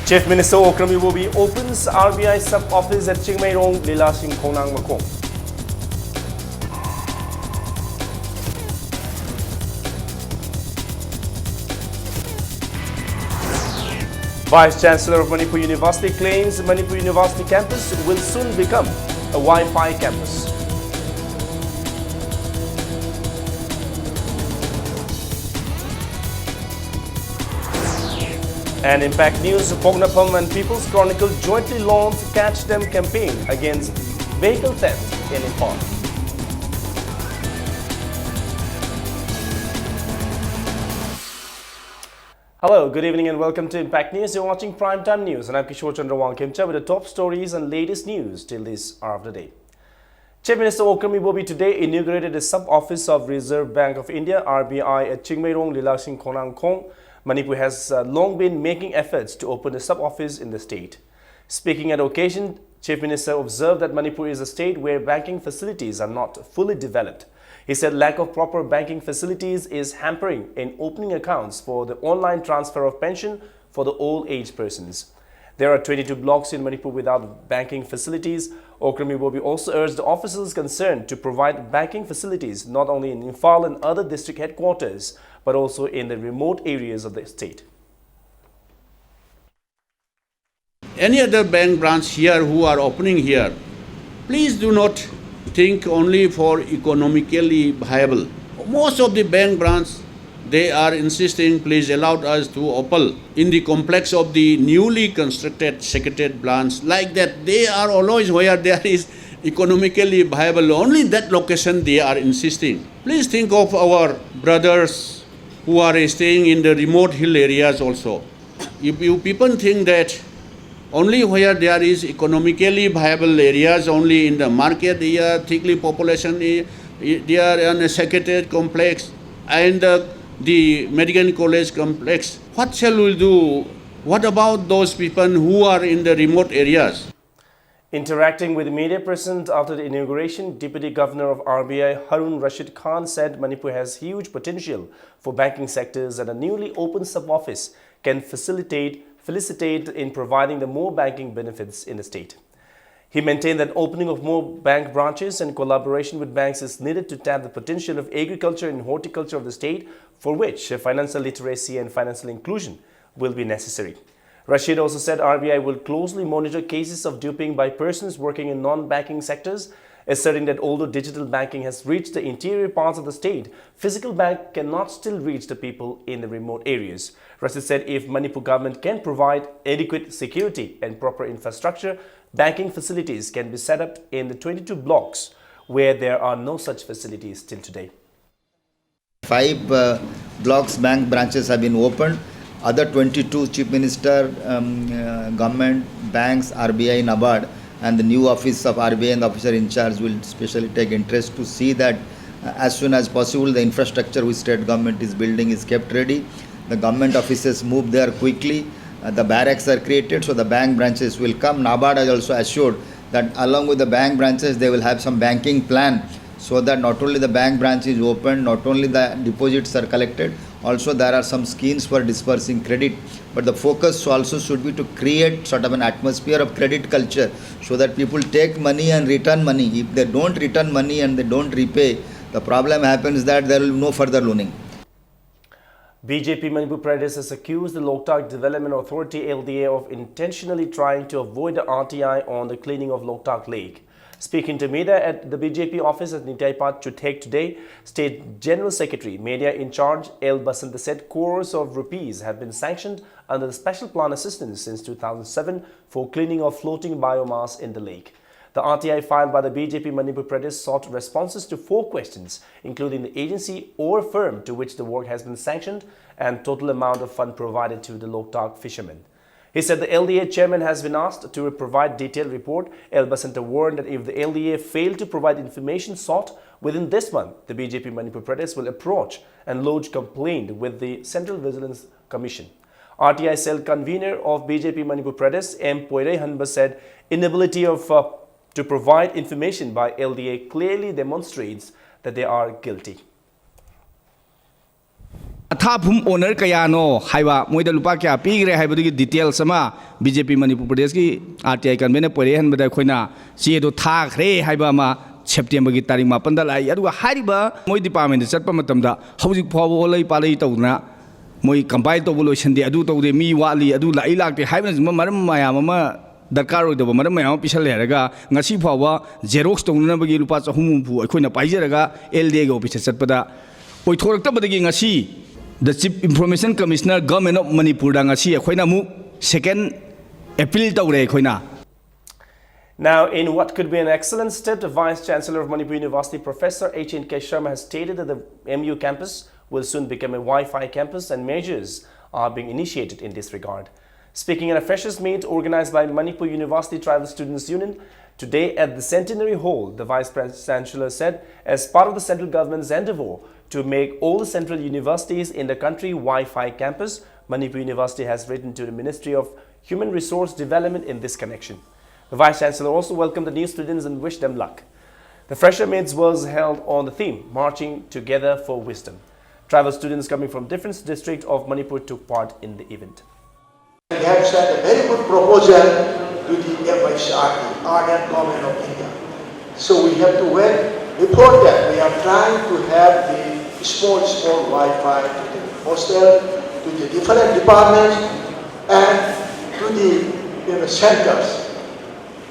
Chief Minister Okram Iwobi opens RBI sub-office at Chingmairong, Lila Singh Khonang Makong. Vice-Chancellor of Manipur University claims Manipur University campus will soon become a Wi-Fi campus. And Impact News, Pognapam and People's Chronicle jointly launched Catch Them campaign against vehicle theft in Imphal. Hello, good evening and welcome to Impact News. You're watching Primetime News and I'm Kishore Chandrawang Kimcha with the top stories and latest news till this hour of the day. Chief Minister Okram Iwobi today inaugurated the sub-office of Reserve Bank of India (RBI) at Chingmairong, Lila Singh Khonang Khong. Manipur has long been making efforts to open a sub-office in the state. Speaking at the occasion, Chief Minister observed that Manipur is a state where banking facilities are not fully developed. He said lack of proper banking facilities is hampering in opening accounts for the online transfer of pension for the old age persons. There are 22 blocks in Manipur without banking facilities. Okram Iwobi also urged the officials concerned to provide banking facilities not only in Imphal and other district headquarters, but also in the remote areas of the state. Any other bank branch here who are opening here, please do not think only for economically viable. Most of the bank branches, they are insisting, please allow us to open in the complex of the newly constructed secretariat branch. Like that, they are always where there is economically viable. Only that location they are insisting. Please think of our brothers who are staying in the remote hill areas also. If you people think that only where there is economically viable areas, only in the market area, thickly population, there are a secretariat complex and the medical college complex. What shall we do? What about those people who are in the remote areas? Interacting with the media present after the inauguration, Deputy Governor of RBI Harun Rashid Khan said Manipur has huge potential for banking sectors and a newly opened sub-office can facilitate in providing the more banking benefits in the state. He maintained that opening of more bank branches and collaboration with banks is needed to tap the potential of agriculture and horticulture of the state, for which financial literacy and financial inclusion will be necessary. Rashid also said RBI will closely monitor cases of duping by persons working in non-banking sectors, asserting that although digital banking has reached the interior parts of the state, physical bank cannot still reach the people in the remote areas. Rashid said if Manipur government can provide adequate security and proper infrastructure, banking facilities can be set up in the 22 blocks where there are no such facilities till today. 5 blocks bank branches have been opened. Other 22 Chief Minister, government, banks, RBI, NABARD and the new office of RBI and the officer in charge will specially take interest to see that as soon as possible the infrastructure which state government is building is kept ready. The government offices move there quickly. The barracks are created, so the bank branches will come. NABARD has also assured that along with the bank branches they will have some banking plan so that not only the bank branch is opened, not only the deposits are collected, also there are some schemes for dispersing credit, but the focus also should be to create sort of an atmosphere of credit culture so that people take money and return money. If they don't return money and they don't repay, the problem happens that there will be no further loaning. BJP Manipur Pradesh has accused the Loktak Development Authority LDA of intentionally trying to avoid the RTI on the cleaning of Loktak Lake. Speaking to media at the BJP office at Nitaipat Chutek today, State General Secretary, Media in Charge L. Basanta said crores of rupees have been sanctioned under the Special Plan Assistance since 2007 for cleaning of floating biomass in the lake. The RTI filed by the BJP Manipur Pradesh sought responses to 4 questions, including the agency or firm to which the work has been sanctioned and total amount of fund provided to the Loktak fishermen. He said the LDA chairman has been asked to provide detailed report. El Basanta warned that if the LDA failed to provide information sought within this month, the BJP Manipur Pradesh will approach and lodge complaint with the Central Vigilance Commission. RTI cell convener of BJP Manipur Pradesh, M. Poirei Hanba said inability to provide information by LDA clearly demonstrates that they are guilty. ꯄꯣꯊꯥꯐꯝ honour ꯀꯌꯥꯅꯣ ꯍꯥꯏꯕ ꯃꯣꯏꯗ ꯂꯨꯄꯥ ꯀꯌꯥ ꯄꯤꯈ꯭ꯔꯦ ꯍꯥꯏꯕꯗꯨꯒꯤ details ꯑꯃ ꯕꯤꯖꯦꯄꯤ ꯃꯅꯤꯄꯨꯔ ꯄ꯭ꯔꯗꯦꯁꯀꯤ RTI ꯀꯟꯚꯦꯟꯅ ꯄꯣꯏꯔꯦꯍꯟꯕꯗ ꯑꯩꯈꯣꯏꯅ ꯆꯦꯗꯣ ꯊꯥꯈ꯭ꯔꯦ ꯍꯥꯏꯕ ꯑꯃ ꯁꯦꯞꯇꯦꯝꯕꯔꯒꯤ ꯇꯥꯔꯤꯛ 9ꯗ ꯂꯥꯛꯏ ꯑꯗꯨꯒ ꯍꯥꯏꯔꯤꯕ ꯃꯣꯏ ꯗꯤꯄꯥꯔꯠꯃꯦꯟꯗ ꯆꯠꯄ ꯃꯇꯝꯗ ꯍꯧꯖꯤꯛ ꯐꯥꯎꯕ ꯑꯣꯜꯂꯩ ꯄꯥꯜꯂꯩ ꯇꯧꯗꯅ ꯃꯣꯏ ꯀꯝꯄꯥꯏꯜ ꯇꯧꯕ ꯂꯣꯏꯁꯟꯗꯦ ꯑꯗꯨ ꯇꯧꯗꯦ ꯃꯤ ꯋꯥꯠꯂꯤ ꯑꯗꯨ ꯂꯥꯛꯏ ꯂꯥꯛꯇꯦ ꯍꯥꯏꯕꯅꯆꯤꯡꯕ ꯃꯔꯝ ꯃꯌꯥꯝ ꯑꯃ ꯗꯔꯀꯥꯔ ꯑꯣꯏꯗꯕ ꯃꯔꯝ ꯃꯌꯥꯝ ꯑꯃ ꯄꯤꯁꯜꯂꯦ ꯍꯥꯏꯔꯒ ꯉꯁꯤ ꯐꯥꯎꯕ ꯖꯦꯔꯣꯛꯁ ꯇꯧꯅꯅꯕꯒꯤ ꯂꯨꯄꯥ 300 ꯑꯩꯈꯣꯏꯅ ꯄꯥꯏꯖꯔꯒ LDAꯒꯤ ꯑꯣꯐꯤꯁꯇ ꯆꯠꯄꯗ ꯑꯣꯏꯊꯣꯔꯛꯇꯕꯗꯒꯤ ꯉꯁꯤ ꯗ chief information commissioner government of ꯃꯅꯤꯄꯨꯔꯗ ꯉꯁꯤ ꯑꯩꯈꯣꯏꯅ ꯑꯃꯨꯛ ꯁꯦꯀꯦꯟ ꯑꯦꯄꯤꯜ ꯇꯧꯔꯦ ꯑꯩꯈꯣꯏꯅ. Now, in what could be an excellent step, the Vice Chancellor of Manipur University, Professor HNK Sharma, has stated that the MU campus will soon become a Wi-Fi campus and measures are being initiated in this regard. Speaking at a freshers meet organized by Manipur University Tribal Students Union today at the Centenary Hall, the Vice Chancellor said, as part of the central government's endeavor to make all the central universities in the country Wi-Fi campus, Manipur University has written to the Ministry of Human Resource Development in this connection. The Vice Chancellor also welcomed the new students and wished them luck. The fresher meets was held on the theme, Marching Together for Wisdom. Tribal students coming from different districts of Manipur took part in the event. We have sent a very good proposal to the MHRD, Ardent Government of India. So we have to wait. Before that, we are trying to have the small Wi-Fi to the hostel, to the different departments, and to the centers.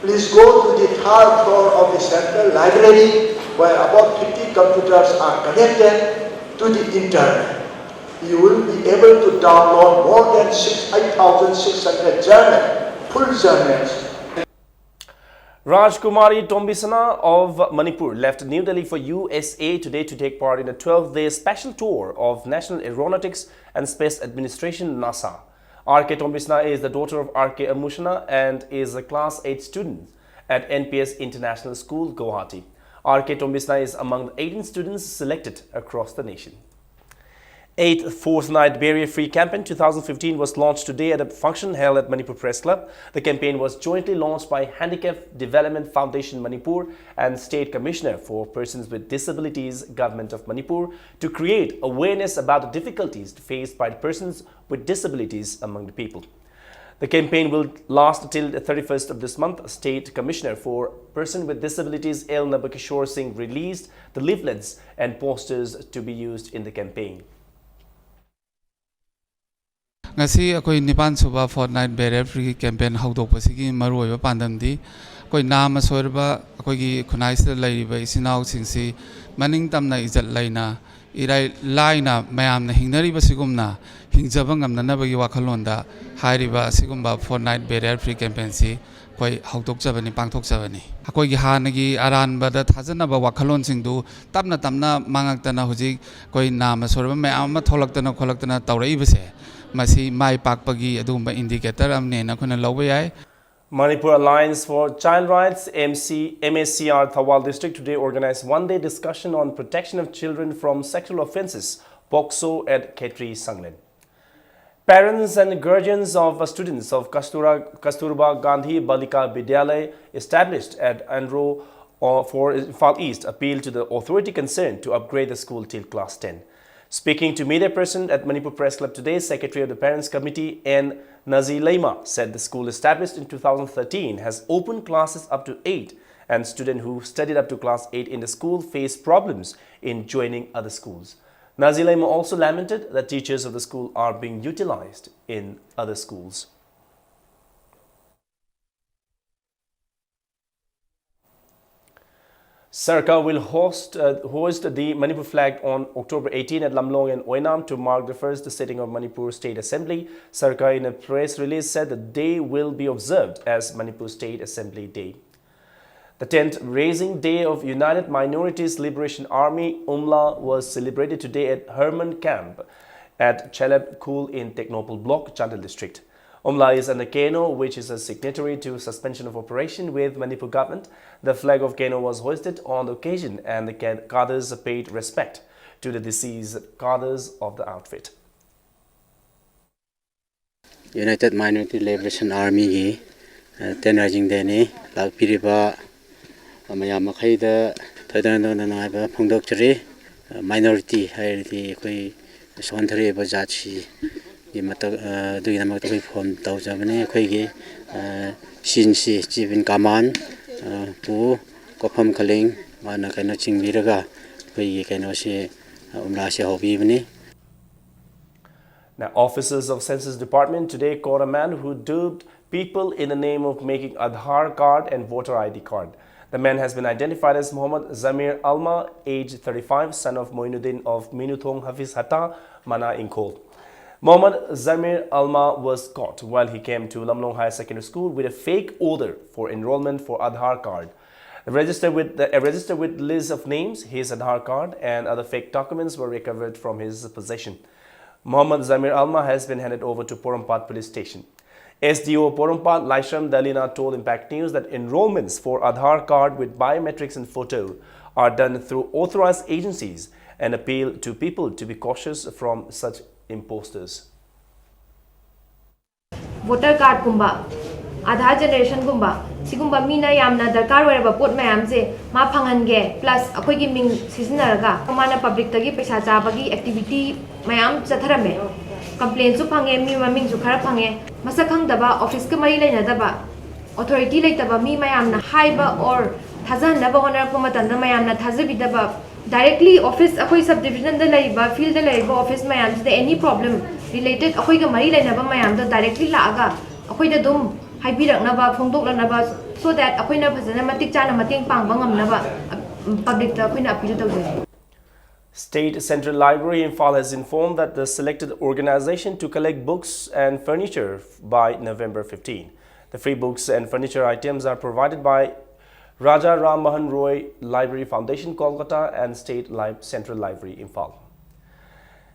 Please go to the third floor of the central library where about 50 computers are connected to the internet. You will be able to download more than 8,600 journals, full journals. Rajkumari Tombisana of Manipur left New Delhi for USA today to take part in a 12-day special tour of National Aeronautics and Space Administration NASA. R.K. Tombisana is the daughter of R.K. Amushana and is a class 8 student at NPS International School, Guwahati. R.K. Tombisana is among the 18 students selected across the nation. 8th Fortnight Barrier-Free Campaign 2015 was launched today at a function held at Manipur Press Club. The campaign was jointly launched by Handicap Development Foundation Manipur and State Commissioner for Persons with Disabilities, Government of Manipur, to create awareness about the difficulties faced by persons with disabilities among the people. The campaign will last till the 31st of this month. State Commissioner for Persons with Disabilities L. Nabakishore Singh released the leaflets and posters to be used in the campaign. ngasi akoi nipan suba fortnight barrier free campaign haudokpasigi maruoiba pandamdi akoi nama soirba akoi gi khunai se lairiba isinau singsi maning tamna izat laina irai laina mayam na hingnari basigumna hingjaba ngamna bagi wakhalonda hairiba sigumba fortnight barrier free campaign si koi haudokjabani pangthokjabani akoi gi hanagi aranbada thajana ba wakhalon singdu tamna mangaktana hujik koi nama soirba mayam ma tholaktana kholaktana taurai base masi mai pakpagi adumba indicator amne na khuna lawbe yai. Manipur Alliance for Child Rights MSCR Thawal District today organized one-day discussion on protection of children from sexual offences, POCSO at Khetri Sanglen. Parents and guardians of students of Kasturba Gandhi Balika Vidyalaya established at Andro for Imphal East appealed to the authority concerned to upgrade the school till class 10. Speaking to media person at Manipur Press Club today, Secretary of the Parents Committee N. Nazi Laima said the school established in 2013 has opened classes up to 8 and students who studied up to class 8 in the school face problems in joining other schools. Nazi Laima also lamented that teachers of the school are being utilized in other schools. Sarkar will hoist the Manipur flag on October 18 at Lamlong and Oinam to mark the first sitting of Manipur State Assembly. Sarkar in a press release said the day will be observed as Manipur State Assembly Day. The 10th Raising Day of United Minorities Liberation Army UMLA was celebrated today at Herman Camp at Chalab Khul in Technopal Block, Chandel District. UMLA is under Keno, which is a signatory to suspension of operation with Manipur government. The flag of Keno was hoisted on the occasion and the cadres paid respect to the deceased cadres of the outfit. United Minority Liberation Army gi 10 Rising Day ni lakpiriba mayam makhaida thoidana naiba phongdokchari minority hairti koi ꯁꯣꯟꯊꯔꯤꯕ ꯖꯥꯠꯁꯤꯒꯤ ꯑꯗꯨꯒꯤꯗꯃꯛꯇ ꯑꯩꯈꯣꯏ phone ꯇꯧꯖꯕꯅꯤ ꯑꯩꯈꯣꯏꯒꯤ ꯁꯤꯟꯁꯤ chip ꯏꯟ common ꯄꯨ ꯀꯣꯐꯝ ꯈꯂꯤꯡ ꯃꯥꯅ ꯆꯤꯡꯕꯤꯔꯒ ꯑꯩꯈꯣꯏꯒꯤ ꯎꯝꯔꯥꯁꯤ ꯍꯧꯕꯤꯕꯅꯤ. Now, officers of Census Department today caught a man who duped people in the name of making Aadhaar card and voter ID card. The man has been identified as Muhammad Zamir Alma, age 35, son of Moinuddin of Minuthong Hafiz Hatta, Mana Inkol. Muhammad Zamir Alma was caught while he came to Lamlong Higher Secondary School with a fake order for enrollment for Aadhaar card. Registered with list of names, his Aadhaar card and other fake documents were recovered from his possession. Muhammad Zamir Alma has been handed over to Porompat Police Station. SDO Porompat Laishram Dalina told Impact News that enrollments for Aadhaar card with biometrics and photo are done through authorized agencies and appeal to people to be cautious from such imposters. Voter card kumba, Aadhaar generation kumba, sigumba mina yamna darkar oiraba pot mayam se ma phangange plus akoi gi ming sisinaraga mana public tagi paisa chabagi activity mayam chatharame complaint su phange mi maming su khara phange masa khangdaba office ka mari leinadaba authority leitaba mi mayamna haiba or thajanaba honar ko matanda mayamna thajabidaba directly office akoi subdivision da laiba field da laiba office mayam se any problem related akoi ga mari leinaba mayam da directly laaga akoi da dum haibiraknaba phongdoklanaba so that akoina phajana matik chana mateng pangba ngamnaba public ta akoina appeal tawjai. State Central Library Imphal has informed that the selected organization to collect books and furniture by November 15. The free books and furniture items are provided by Raja Ram Mohan Roy Library Foundation, Kolkata and State Central Library Imphal.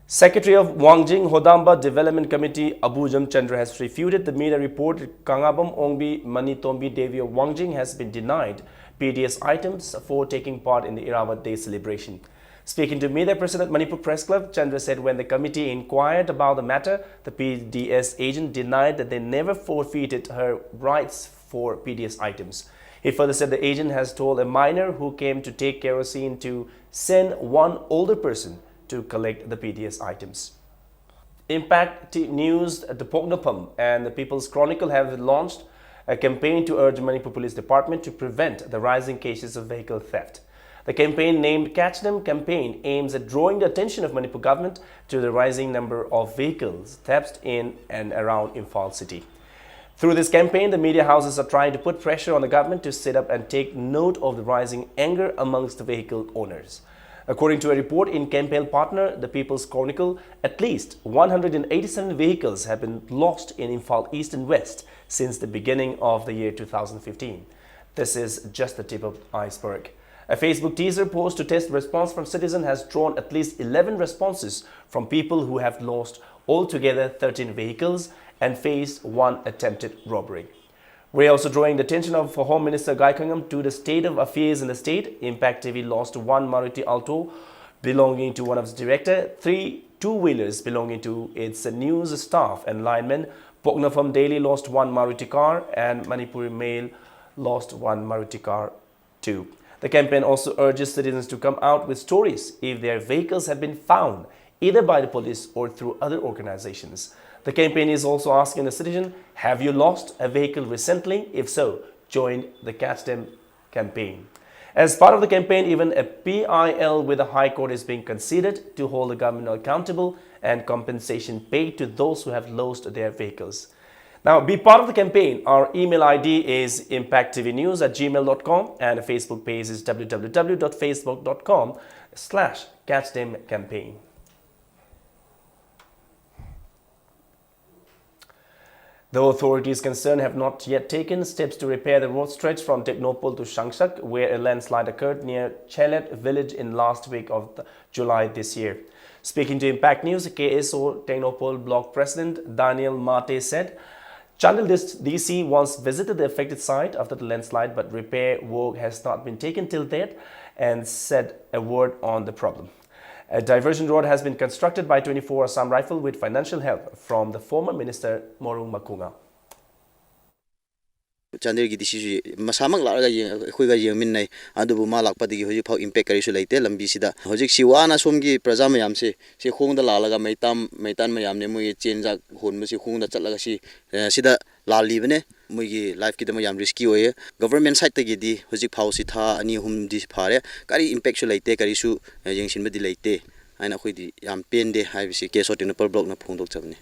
Secretary of Wangjing Hodamba Development Committee Abu Jam Chandra has refuted the media report that Kangabam Ongbi Manitombi Devi of Wangjing has been denied PDS items for taking part in the Irawat Day celebration. Speaking to media, President Manipur Press Club, Chandra said when the committee inquired about the matter, the PDS agent denied that they never forfeited her rights for PDS items. He further said the agent has told a minor who came to take kerosene to send one older person to collect the PDS items. Impact News, the Pognapam and the People's Chronicle have launched a campaign to urge Manipur Police Department to prevent the rising cases of vehicle theft. The campaign, named Catch Them Campaign, aims at drawing the attention of Manipur government to the rising number of vehicles theft in and around Imphal city. Through this campaign, the media houses are trying to put pressure on the government to sit up and take note of the rising anger amongst the vehicle owners. According to a report in campaign partner, the People's Chronicle, at least 187 vehicles have been lost in Imphal East and West since the beginning of the year 2015. This is just the tip of the iceberg. A Facebook teaser post to test response from citizens has drawn at least 11 responses from people who have lost altogether 13 vehicles and faced one attempted robbery. We're also drawing the attention of Home Minister Gaikangam to the state of affairs in the state. Impact TV lost one Maruti Alto belonging to one of its director, 3 two-wheelers belonging to its news staff and linemen. Pognapam Daily lost one Maruti car and Manipuri Mail lost one Maruti car too. The campaign also urges citizens to come out with stories if their vehicles have been found either by the police or through other organizations. The campaign is also asking the citizen, have you lost a vehicle recently? If so, join the Catch Them campaign. As part of the campaign, even a PIL with the High Court is being considered to hold the government accountable and compensation paid to those who have lost their vehicles. Now, be part of the campaign. Our email ID is impacttvnews@gmail.com and the Facebook page is www.facebook.com/catchdemcampaign. The authorities concerned have not yet taken steps to repair the road stretch from Technopole to Shangshak, where a landslide occurred near Chelet village in last week of July this year. Speaking to Impact News, KSO Technopole Block President Daniel Mate said, Chandil DC once visited the affected site after the landslide, but repair work has not been taken till date and said a word on the problem. A diversion road has been constructed by 24 Assam Rifle with financial help from the former minister Morung Makunga. Chandir gi disi masamang laraga khoi ga yengmin nei adubu ma lakpa digi hoji phau impact kari su leite lambi sida hojik siwana somgi praja mayam se khongda lalaga maitan mayam ne moi chenja hon masi khongda chatlaga sida lali bane moi life ki dama yam risky hoye government side tagi di hojik phau si tha ani hum di phare kari impact su leite kari su yengsin ba di leite aina khoi di yam pende haibisi ke sorting per block na phongdok chabne.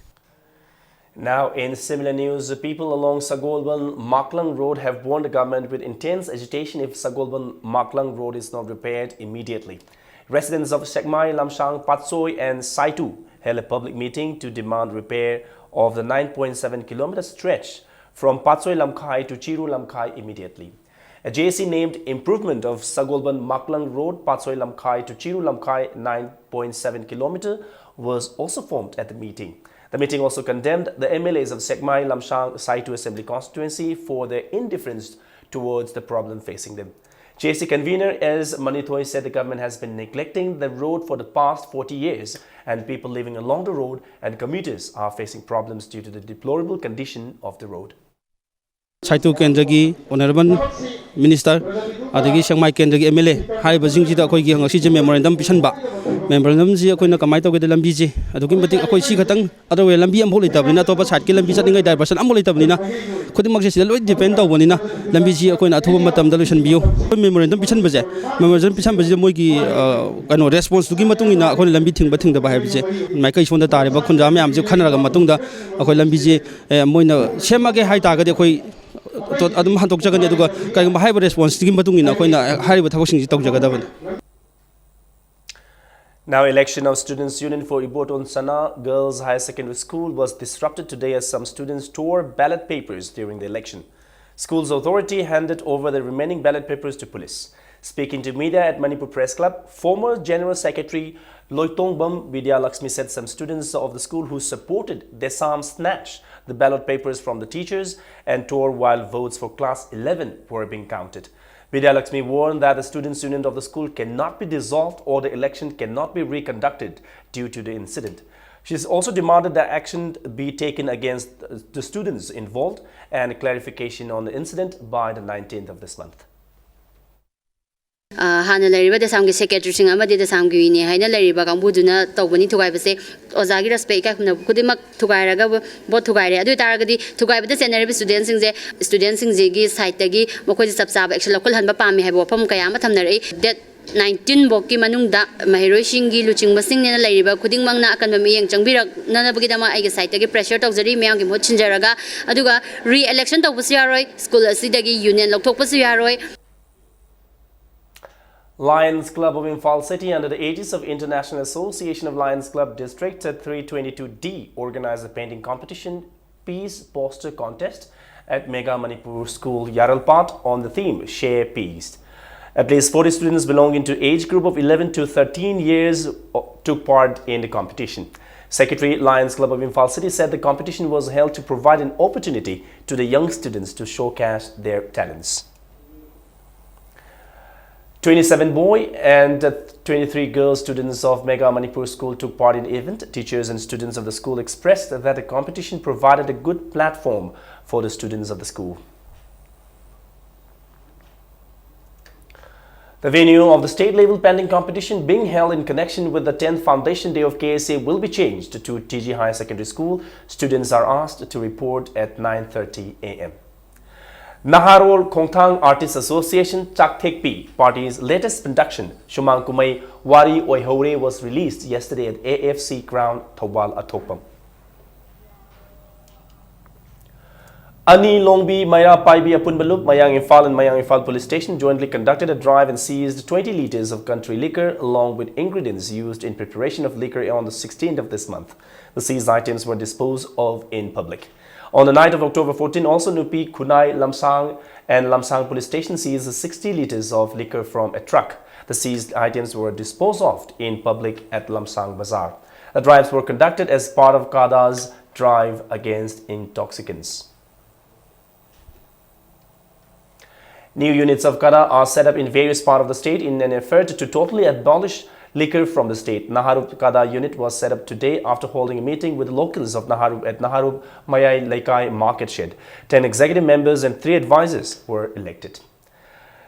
Now, in similar news, people along Sagolban-Maklang Road have warned the government with intense agitation if Sagolban-Maklang Road is not repaired immediately. Residents of Sekmai, Lamsang, Patsoy and Saitu held a public meeting to demand repair of the 9.7 kilometer stretch from Patsoy Lamkhai to Chiru Lamkhai immediately. A JC named Improvement of Sagolban-Maklang Road, Patsoy Lamkhai to Chiru Lamkhai 9.7 kilometer was also formed at the meeting. The meeting also condemned the MLAs of Sekmai, Lamsang, Saitu Assembly constituency for their indifference towards the problem facing them. JC convener S. Manithoy said the government has been neglecting the road for the past 40 years and people living along the road and commuters are facing problems due to the deplorable condition of the road. Saitu Kendragi, Honorable Minister, Adagi Sekmai Kendragi MLA, Hariba Jingida Koi Hangasi Memorandum Pishanba. Memorandum Zia Koina Kamaito with the Lambiji, Adukim Akoi Sikatang, other way Lambi and Politablina, Topa Sat, Lambi diversion, Amolitablina, Kudimax depend on Wanina, Lambiji, Koina, Matam Delusion Bio, Memorandum Pishanbaze, Memorandum Pishanbaze Mogi, response to Gimatungina, Akon Lambiting, Bating the Bahabize, Maka is on the Tariba Kundami, Amzu Canada Matunda, Akoi Lambiji, Moina, Shemake High Target, Adam Hantok Jagaduga, Kayama response to Gimatungina, Koina, Harry with Housing Jagadan. Now, election of Students' Union for Iboton Sana Girls Higher Secondary School was disrupted today as some students tore ballot papers during the election. School's authority handed over the remaining ballot papers to police. Speaking to media at Manipur Press Club, former General Secretary Loitongbam Vidya Lakshmi said some students of the school who supported Desam snatched the ballot papers from the teachers and tore while votes for Class 11 were being counted. Vidya Lakshmi warned that the Students' Union of the school cannot be dissolved or the election cannot be reconducted due to the incident. She has also demanded that action be taken against the students involved and clarification on the incident by the 19th of this month. Hana Lariba, the Sangi Secretary Singamadi, the Sanguini, Hina Lariba, Gambuduna, Tobani to Gabase, Ozagi Speka, Kudimak to Gairaga, both to Gaira, do Targadi, to Gab the Senate students in Zigi, Saitagi, Mokoi Subsab, actually local Hanbapami, have Wapam Kayama Tamnari, that 19 Boki Manunda, Mahiro Shingi, Luching Basing and Lariba, Kuding Mangna, Kanami, and Changbira, Nanabagidama, I guess Saitagi, pressure to Zari, Mayang, Mochinjaraga, Aduga, re election to Pusiaroi, School Sidagi Union, Loktopasiaroi. Lions Club of Imphal City, under the aegis of International Association of Lions Club District at 322D, organized a painting competition Peace Poster Contest at Mega Manipur School Yaralpat on the theme Share Peace. At least 40 students belonging to age group of 11 to 13 years took part in the competition. Secretary Lions Club of Imphal City said the competition was held to provide an opportunity to the young students to showcase their talents. 27 boy and 23 girl students of Mega Manipur School took part in the event. Teachers and students of the school expressed that the competition provided a good platform for the students of the school. The venue of the state-level painting competition being held in connection with the 10th Foundation Day of KSA will be changed to TG Higher Secondary School. Students are asked to report at 9:30 a.m. Naharol Khongthang Artists Association Chakthekpi party's latest production, Shumang Kumai Wari Oihore, was released yesterday at AFC Ground, Thobal Athokpam. Ani Longbi Maira Paibi Apunbalup, Mayang Imphal and Mayang Imphal Police Station jointly conducted a drive and seized 20 litres of country liquor along with ingredients used in preparation of liquor on the 16th of this month. The seized items were disposed of in public. On the night of October 14, also Nupi, Kunai, Lamsang and Lamsang Police Station seized 60 litres of liquor from a truck. The seized items were disposed of in public at Lamsang Bazaar. The drives were conducted as part of KADA's drive against intoxicants. New units of KADA are set up in various parts of the state in an effort to totally abolish liquor from the state. Naharup Kada unit was set up today after holding a meeting with the locals of Naharup at Naharup Mayai Laikai market shed. 10 executive members and 3 advisors were elected.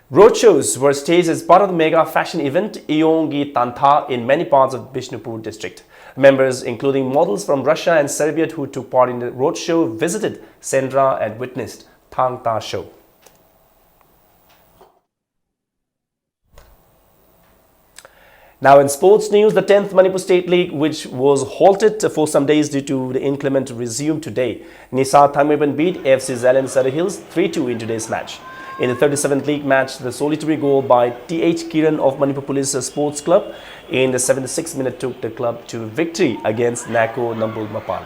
Roadshows were staged as part of the mega fashion event Iyongi Tantha in many parts of Bishnupur district. Members, including models from Russia and Serbia who took part in the roadshow, visited Sendra and witnessed Thangta show. Now in sports news, the 10th Manipur State League, which was halted for some days due to the inclement, resumed today. Nisa Thangmeban beat AFC Zalem Surrey Hills 3-2 in today's match. In the 37th league match, the solitary goal by T.H. Kiran of Manipur Police Sports Club in the 76th minute took the club to victory against Nako Nambol Mapal.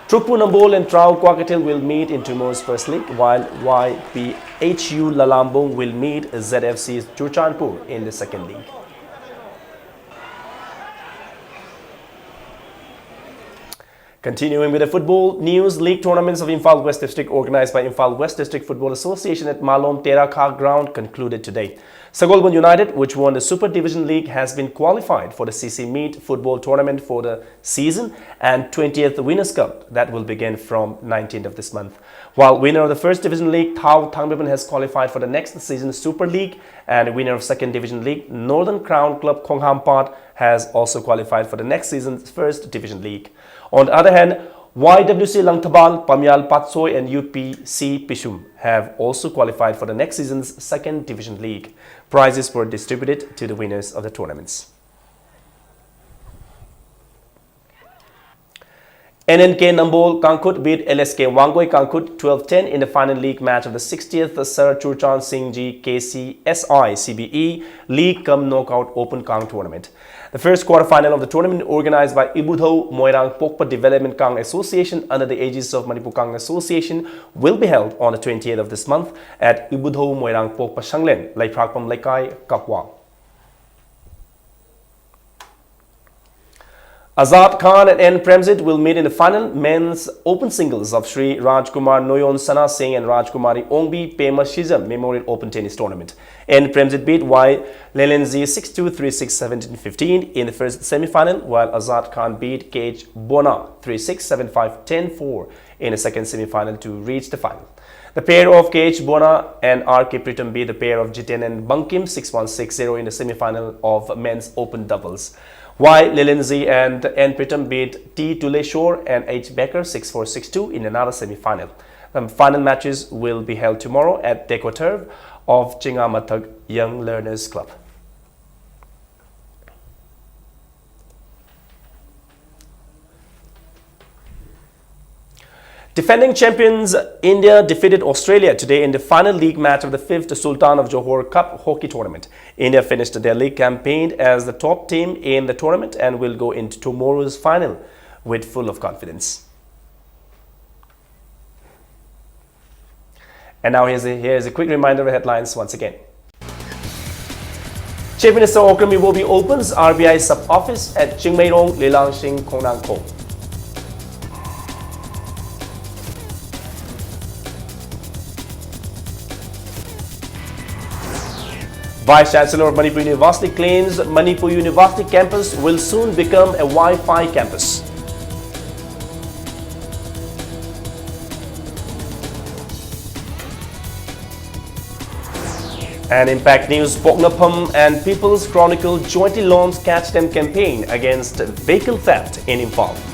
Trukpu Nambol and Trau Kwakatil will meet in tomorrow's first league, while YPHU Lalambong will meet ZFC Churchanpur in the second league. Continuing with the football news, league tournaments of Imphal West District organized by Imphal West District Football Association at Malom Terakha ground concluded today. Sagolban United, which won the Super Division League, has been qualified for the CC Meet football tournament for the season and 20th Winners' Cup that will begin from 19th of this month. While winner of the First Division League, Thao Thangmeban, has qualified for the next season's Super League, and winner of Second Division League, Northern Crown Club Khonghampat, has also qualified for the next season's First Division League. On the other hand, YWC Langtabal, Pamyal Patsoy and UPC Pishum have also qualified for the next season's Second Division League. Prizes were distributed to the winners of the tournaments. NNK Nambol Kankut beat LSK Wangoi Kankut 12-10 in the final league match of the 60th Sir Churchan Singh Ji KCSI CBE League Cum Knockout Open Kang Tournament. The first quarter-final of the tournament, organized by Ibudho Moirang Pokpa Development Kang Association under the aegis of Manipur Kang Association, will be held on the 28th of this month at Ibudho Moirang Pokpa Shanglen, Laiprakpam Laikai, Kapwa. Azad Khan and N. Premzit will meet in the final men's open singles of Sri Rajkumar Noyon Sana Singh and Rajkumari Ongbi Pema Shizam Memorial Open Tennis Tournament. N. Premzit beat Y. Lelenzi 6-2, 3-6, 17-15 in the first semi-final, while Azad Khan beat KH Bona 3-6, 7-5, 10-4 in the second semi-final to reach the final. The pair of KH Bona and R.K. Pritam beat the pair of Jiten and Bankim 6-1, 6-0 in the semi-final of men's open doubles. Y. Lelenzi and N. Pritam beat T. Tuleshore and H. Becker 6-4, 6-2 in another semi-final. The final matches will be held tomorrow at Decoturv of Chingamatag Young Learners Club. Defending champions India defeated Australia today in the final league match of the 5th Sultan of Johor Cup hockey tournament. India finished their league campaign as the top team in the tournament and will go into tomorrow's final with full of confidence. And now here's a quick reminder of the headlines once again. Chief Minister Okrami Wobi opens RBI sub-office at Chingmairong, Lilang Sing, Konang Ko. Vice Chancellor of Manipur University claims Manipur University campus will soon become a Wi-Fi campus. And Impact News, Pognapam and People's Chronicle jointly launched Catch Them campaign against vehicle theft in Imphal.